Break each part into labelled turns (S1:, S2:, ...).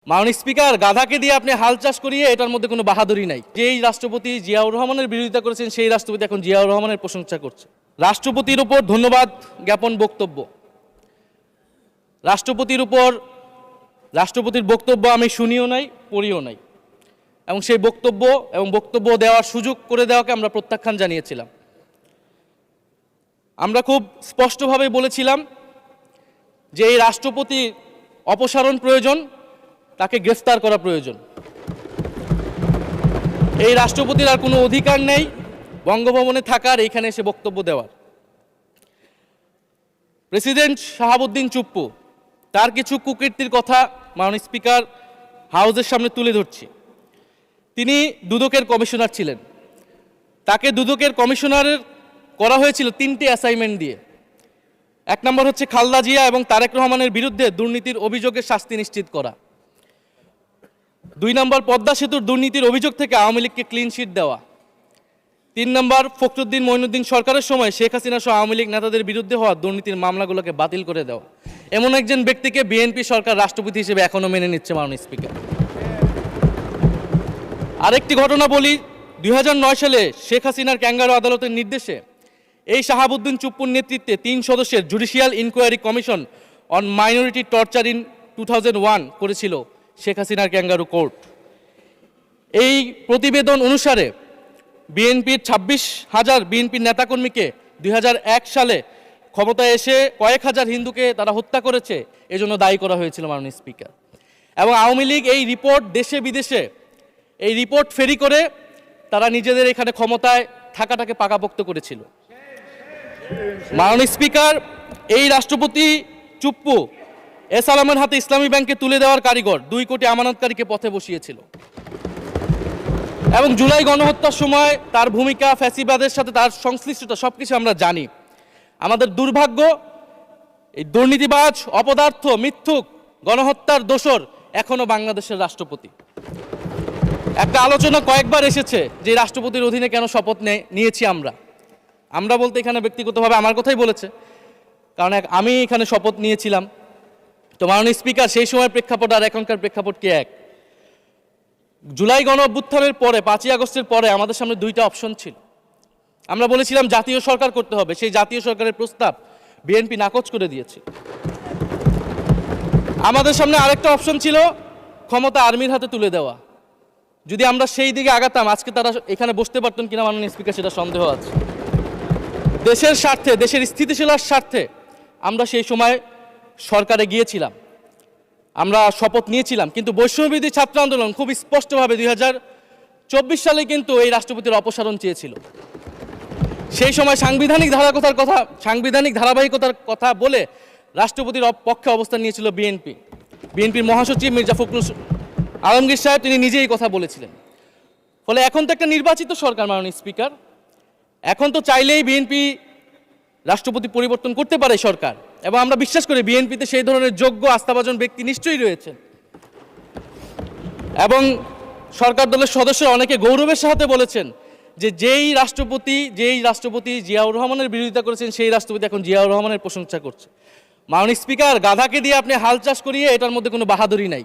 S1: মাননীয় স্পিকার, গাধাকে দিয়ে আপনি হাল চাষ করিয়ে এটার মধ্যে কোনো বাহাদুরি নাই। যেই রাষ্ট্রপতি জিয়াউর রহমানের বিরোধিতা করেছেন সেই রাষ্ট্রপতি এখন জিয়াউর রহমানের প্রশংসা করছে। রাষ্ট্রপতির উপর ধন্যবাদ জ্ঞাপন বক্তব্য, রাষ্ট্রপতির বক্তব্য আমি শুনিও নাই, পড়িও নাই, এবং সেই বক্তব্য দেওয়ার সুযোগ করে দেওয়াকে আমরা প্রত্যাখ্যান জানিয়েছিলাম। আমরা খুব স্পষ্টভাবে বলেছিলাম যে এই রাষ্ট্রপতি অপসারণ প্রয়োজন, তাকে গ্রেফতার করা প্রয়োজন। এই রাষ্ট্রপতির আর কোনো অধিকার নেই বঙ্গভবনে থাকার, এইখানে এসে বক্তব্য দেওয়ার। প্রেসিডেন্ট শাহাবুদ্দিন চুপ্পু, তার কিছু কুকীর্তির কথা মাননীয় স্পিকার হাউসের সামনে তুলে ধরছি। তিনি দুদকের কমিশনার ছিলেন, তাকে দুদকের কমিশনারের করা হয়েছিল 3টি অ্যাসাইনমেন্ট দিয়ে। 1 নম্বর হচ্ছে খালেদা জিয়া এবং তারেক রহমানের বিরুদ্ধে দুর্নীতির অভিযোগের শাস্তি নিশ্চিত করা। 2 নম্বর পদ্মা সেতুর দুর্নীতির অভিযোগ থেকে আওয়ামী লীগকে ক্লিন শিট দেওয়া। 3 নম্বর ফখরুদ্দিন মঈনুদ্দিন সরকারের সময় শেখ হাসিনা সহ আওয়ামী লীগ নেতাদের বিরুদ্ধে হওয়া দুর্নীতির মামলাগুলোকে বাতিল করে দেওয়া। এমন একজন ব্যক্তিকে বিএনপি সরকার রাষ্ট্রপতি হিসেবে এখনো মেনে নিচ্ছে মাননীয় স্পিকার। আরেকটি ঘটনা বলি, 2009 সালে শেখ হাসিনার ক্যাঙ্গারু আদালতের নির্দেশে এই শাহাবুদ্দিন চুপ্পুর নেতৃত্বে 3 সদস্যের judicial inquiry commission on minority torture in 2001 করেছিল শেখ হাসিনার ক্যাঙ্গারু কোর্ট। এই প্রতিবেদন অনুসারে বিএনপির 26,000 বিএনপির নেতাকর্মীকে 2001 সালে ক্ষমতায় এসে কয়েক হাজার হিন্দুকে তারা হত্যা করেছে, এজন্য দায়ী করা হয়েছিল মাননীয় স্পিকার। এবং আওয়ামী লীগ এই রিপোর্ট দেশে বিদেশে এই রিপোর্ট ফেরি করে তারা নিজেদের এখানে ক্ষমতায় থাকাটাকে পাকাপোক্ত করেছিল। মাননীয় স্পিকার, এই রাষ্ট্রপতি চুপ্পু এস আলমের হাতে ইসলামী ব্যাংকে তুলে দেওয়ার কারিগর, 2 কোটি আমানতকারীকে পথে বসিয়েছিল। এবং জুলাই গণহত্যার সময় তার ভূমিকা, ফ্যাসিবাদের সাথে তার সংশ্লিষ্টতা সবকিছু আমরা জানি। আমাদের দুর্ভাগ্য, এই দুর্নীতিবাজ, অপদার্থ, মিথ্যুক, গণহত্যার দোসর এখনো বাংলাদেশের রাষ্ট্রপতি। একটা আলোচনা কয়েকবার এসেছে যে রাষ্ট্রপতির অধীনে কেন শপথ নিয়েছি আমরা বলতে এখানে ব্যক্তিগতভাবে আমার কথাই বলেছে, কারণ আমি এখানে শপথ নিয়েছিলাম। তো মাননীয় স্পিকার, সেই সময়ের প্রেক্ষাপট আর এখনকার প্রেক্ষাপট কি এক? জুলাই গণ অভ্যুত্থানের পরে 5ই আগস্টের পরে আমাদের সামনে 2টা অপশন ছিল। আমরা বলেছিলাম জাতীয় সরকার করতে হবে, সেই জাতীয় সরকারের প্রস্তাব বিএনপি নাকচ করে দিয়েছে। আমাদের সামনে আরেকটা অপশন ছিল ক্ষমতা আর্মির হাতে তুলে দেওয়া। যদি আমরা সেই দিকে আগাতাম, আজকে তারা এখানে বসতে পারতেন কিনা মাননীয় স্পিকার সেটা সন্দেহ আছে। দেশের স্বার্থে, দেশের স্থিতিশীলতার স্বার্থে আমরা সেই সময় সরকারে গিয়েছিলাম, আমরা শপথ নিয়েছিলাম। কিন্তু বৈষম্যবিরোধী ছাত্র আন্দোলন খুব স্পষ্টভাবে 2024 সালে কিন্তু এই রাষ্ট্রপতির অপসারণ চেয়েছিল। সেই সময় সাংবিধানিক ধারাবাহিকতার কথা বলে রাষ্ট্রপতির পক্ষে অবস্থান নিয়েছিল বিএনপির মহাসচিব মির্জা ফখরুল আলমগীর সাহেব, তিনি নিজেই কথা বলেছিলেন। ফলে এখন তো একটা নির্বাচিত সরকার মাননীয় স্পিকার, এখন তো চাইলেই বিএনপি রাষ্ট্রপতি পরিবর্তন করতে পারে সরকার, এবং আমরা বিশ্বাস করি বিএনপিতে সেই ধরনের যোগ্য আস্থাভাজন ব্যক্তি নিশ্চয়ই রয়েছেন। এবং সরকার দলের সদস্যরা অনেকে গৌরবের সাথে বলেছেন যে যেই রাষ্ট্রপতি জিয়াউর রহমানের বিরোধিতা করেছেন সেই রাষ্ট্রপতি এখন জিয়াউর রহমানের প্রশংসা করছে। মাননীয় স্পিকার, গাধাকে দিয়ে আপনি হাল চাষ করিয়ে এটার মধ্যে কোনো বাহাদুরি নাই।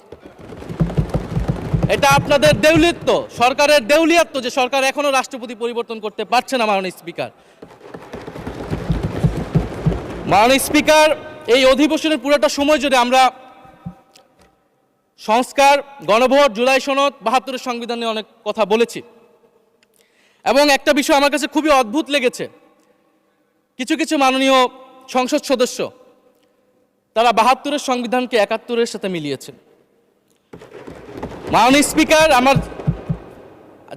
S1: এটা আপনাদের দেউলিয়ত্ব, সরকারের দেউলিয়াত্ব যে সরকার এখনো রাষ্ট্রপতি পরিবর্তন করতে পারছে না। মাননীয় স্পিকার, এই অধিবেশনের পুরোটা সময় জুড়ে আমরা সংস্কার, গণভোট, জুলাই সনদ, 72-এর সংবিধান নিয়ে অনেক কথা বলেছি। এবং একটা বিষয় আমার কাছে খুবই অদ্ভুত লেগেছে, কিছু মাননীয় সংসদ সদস্য তারা 72-এর সংবিধানকে 71-এর সাথে মিলিয়েছেন। মাননীয় স্পিকার, আমার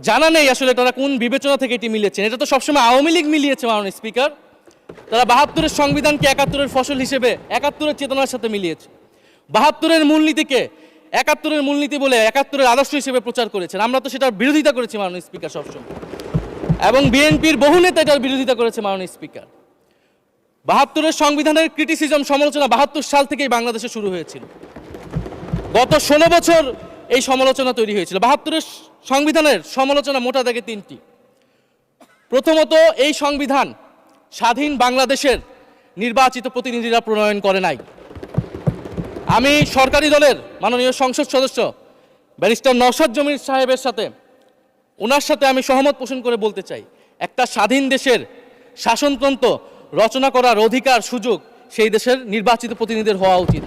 S1: জানা নেই আসলে তারা কোন বিবেচনা থেকে এটি মিলিয়েছেন। এটা তো সবসময় আওয়ামী লীগ মিলিয়েছে মাননীয় স্পিকার। তারা 72-এর সংবিধানকে 71-এর ফসল হিসেবে, 71-এর চেতনার সাথে মিলিয়েছে। 72-এর মূলনীতিকে 71-এর মূলনীতি বলে 71-এর আদর্শ হিসেবে প্রচার করেছেন। আমরা তো সেটার বিরোধিতা করেছি মাননীয় স্পিকার সবসময়, এবং বিএনপির বহু নেতা এটার বিরোধিতা করেছে মাননীয় স্পিকার। 72-এর সংবিধানের ক্রিটিসিজম, সমালোচনা 72 সাল থেকেই বাংলাদেশে শুরু হয়েছিল। গত 16 বছর এই সমালোচনা তৈরি হয়েছিল। 72-এর সংবিধানের সমালোচনা মোটা দাগে 3টি। প্রথমত, এই সংবিধান স্বাধীন বাংলাদেশের নির্বাচিত প্রতিনিধিরা প্রণয়ন করে নাই। আমি সরকারি দলের মাননীয় সংসদ সদস্য ব্যারিস্টার নওশাদ জমির সাহেবের সাথে ওনার সাথে আমি সহমত পোষণ করে বলতে চাই, একটা স্বাধীন দেশের শাসনতন্ত্র রচনা করার অধিকার সুযোগ সেই দেশের নির্বাচিত প্রতিনিধিদের হওয়া উচিত।